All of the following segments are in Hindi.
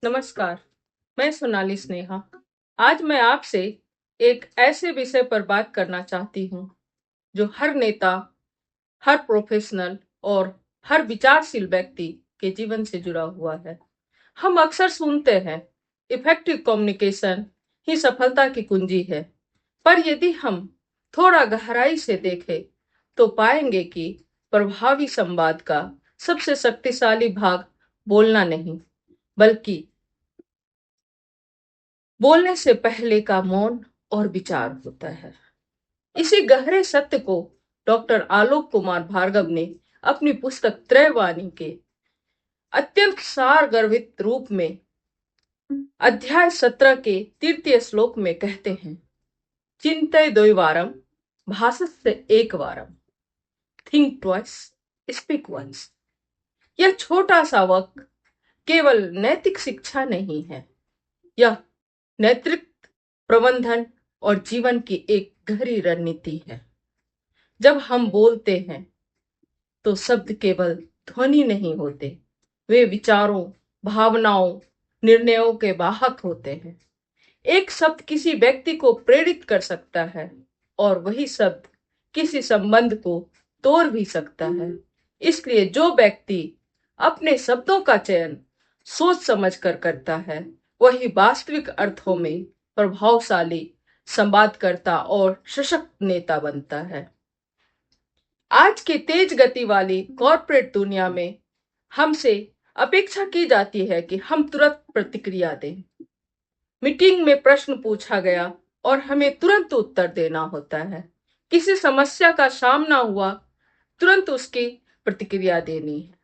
नमस्कार, मैं सोनाली स्नेहा। आज मैं आपसे एक ऐसे विषय पर बात करना चाहती हूँ, जो हर नेता, हर प्रोफेशनल और हर विचारशील व्यक्ति के जीवन से जुड़ा हुआ है। हम अक्सर सुनते हैं, इफेक्टिव कम्युनिकेशन ही सफलता की कुंजी है। पर यदि हम थोड़ा गहराई से देखें, तो पाएंगे कि प्रभावी संवाद का सबसे शक्तिशाली भाग बोलना नहीं, बल्कि बोलने से पहले का मौन और विचार होता है। इसी गहरे सत्य को डॉक्टर आलोक कुमार भार्गव ने अपनी पुस्तक त्रयवाणी के अत्यंत सार गर्भित रूप में अध्याय 17 के तृतीय श्लोक में कहते हैं, चिंतय द्वैवारम भाषस्य एक वारम, थिंक ट्वाइस, स्पीक वंस। यह छोटा सा वाक्य केवल नैतिक शिक्षा नहीं है, यह नेतृत्व, प्रबंधन और जीवन की एक गहरी रणनीति है। जब हम बोलते हैं, तो शब्द केवल ध्वनि नहीं होते, वे विचारों, भावनाओं, निर्णयों के वाहक होते हैं। एक शब्द किसी व्यक्ति को प्रेरित कर सकता है और वही शब्द किसी संबंध को तोड़ भी सकता है। इसलिए जो व्यक्ति अपने शब्दों का चयन सोच समझ कर करता है, वही वास्तविक अर्थों में प्रभावशाली संवादकर्ता और सशक्त नेता बनता है। आज की तेज गति वाली कॉरपोरेट दुनिया में हमसे अपेक्षा की जाती है कि हम तुरंत प्रतिक्रिया दें। मीटिंग में प्रश्न पूछा गया और हमें तुरंत उत्तर देना होता है। किसी समस्या का सामना हुआ, तुरंत उसकी प्रतिक्रिया देनी है।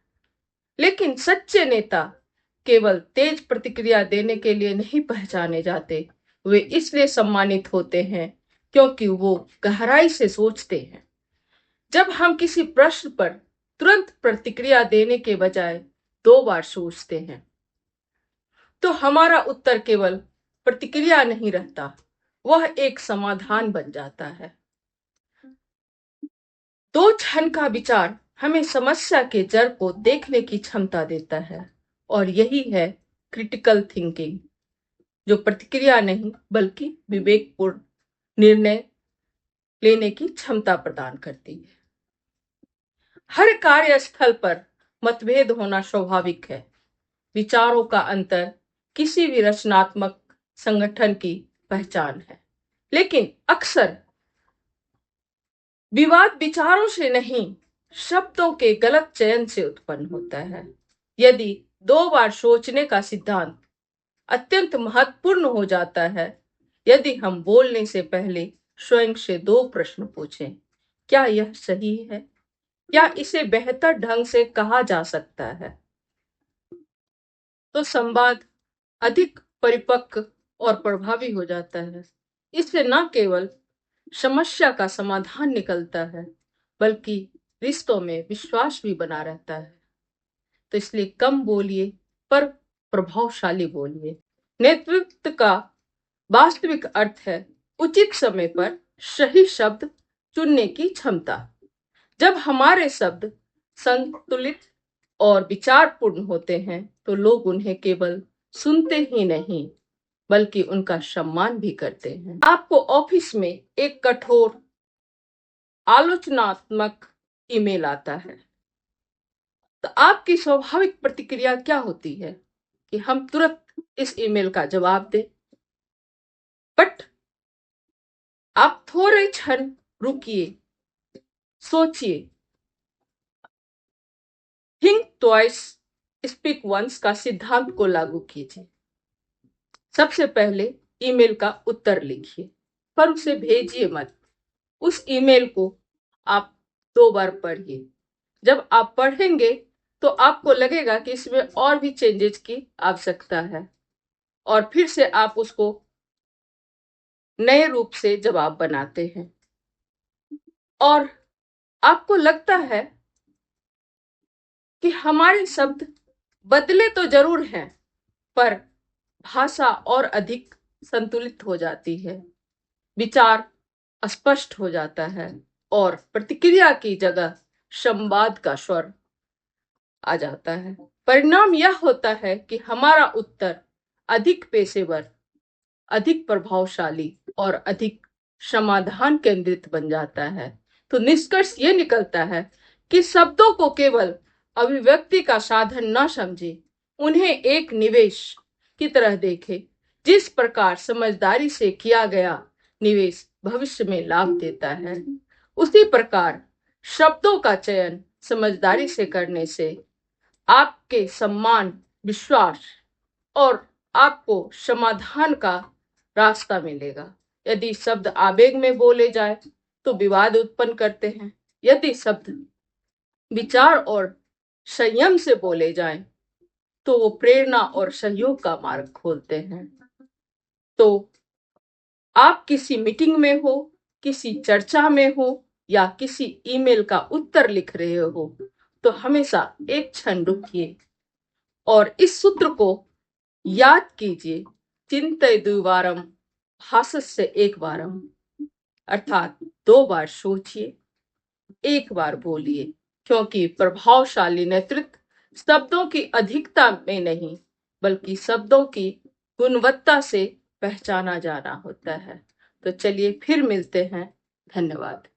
लेकिन सच्चे नेता केवल तेज प्रतिक्रिया देने के लिए नहीं पहचाने जाते, वे इसलिए सम्मानित होते हैं क्योंकि वो गहराई से सोचते हैं। जब हम किसी प्रश्न पर तुरंत प्रतिक्रिया देने के बजाय 2 बार सोचते हैं, तो हमारा उत्तर केवल प्रतिक्रिया नहीं रहता, वह एक समाधान बन जाता है। 2 क्षण का विचार हमें समस्या के जड़ को देखने की क्षमता देता है, और यही है क्रिटिकल थिंकिंग, जो प्रतिक्रिया नहीं बल्कि विवेकपूर्ण निर्णय लेने की क्षमता प्रदान करती है। हर कार्यस्थल पर मतभेद होना स्वाभाविक है। विचारों का अंतर किसी भी रचनात्मक संगठन की पहचान है। लेकिन अक्सर विवाद विचारों से नहीं, शब्दों के गलत चयन से उत्पन्न होता है। यदि 2 बार सोचने का सिद्धांत अत्यंत महत्वपूर्ण हो जाता है, यदि हम बोलने से पहले स्वयं से 2 प्रश्न पूछें, क्या यह सही है? क्या इसे बेहतर ढंग से कहा जा सकता है? तो संवाद अधिक परिपक्व और प्रभावी हो जाता है। इससे न केवल समस्या का समाधान निकलता है, बल्कि रिश्तों में विश्वास भी बना रहता है। तो इसलिए कम बोलिए, पर प्रभावशाली बोलिए। नेतृत्व का वास्तविक अर्थ है उचित समय पर सही शब्द चुनने की क्षमता। जब हमारे शब्द संतुलित और विचारपूर्ण होते हैं, तो लोग उन्हें केवल सुनते ही नहीं, बल्कि उनका सम्मान भी करते हैं। आपको ऑफिस में एक कठोर आलोचनात्मक ईमेल आता है, तो आपकी स्वाभाविक प्रतिक्रिया क्या होती है कि हम तुरंत इस ईमेल का जवाब दें। बट आप थोड़े क्षण रुकिए, सोचिए। थिंक ट्वाइस, स्पीक वंस का सिद्धांत को लागू कीजिए। सबसे पहले ईमेल का उत्तर लिखिए, पर उसे भेजिए मत। उस ईमेल को आप 2 बार पढ़िए। जब आप पढ़ेंगे, तो आपको लगेगा कि इसमें और भी चेंजेस की आवश्यकता है, और फिर से आप उसको नए रूप से जवाब बनाते हैं। और आपको लगता है कि हमारे शब्द बदले तो जरूर हैं, पर भाषा और अधिक संतुलित हो जाती है, विचार स्पष्ट हो जाता है, और प्रतिक्रिया की जगह संवाद का स्वर आ जाता है। परिणाम यह होता है कि हमारा उत्तर अधिक पेशेवर, अधिक प्रभावशाली और अधिक समाधान केंद्रित बन जाता है। तो निष्कर्ष ये निकलता है कि शब्दों को केवल अभिव्यक्ति का साधन न समझे, उन्हें एक निवेश की तरह देखे। जिस प्रकार समझदारी से किया गया निवेश भविष्य में लाभ देता है, उसी प्रकार शब्दों का चयन समझदारी से करने से आपके सम्मान, विश्वास और आपको समाधान का रास्ता मिलेगा। यदि शब्द आवेग में बोले जाए तो विवाद उत्पन्न करते हैं, यदि शब्द विचार और संयम से बोले जाएं तो वो प्रेरणा और सहयोग का मार्ग खोलते हैं। तो आप किसी मीटिंग में हो, किसी चर्चा में हो या किसी ईमेल का उत्तर लिख रहे हो, तो हमेशा एक क्षण रुकिए और इस सूत्र को याद कीजिए। चिंतय द्विवारम भाषस्य एक बारम, अर्थात 2 बार सोचिए, 1 बार बोलिए। क्योंकि प्रभावशाली नेतृत्व शब्दों की अधिकता में नहीं, बल्कि शब्दों की गुणवत्ता से पहचाना जाना होता है। तो चलिए फिर मिलते हैं। धन्यवाद।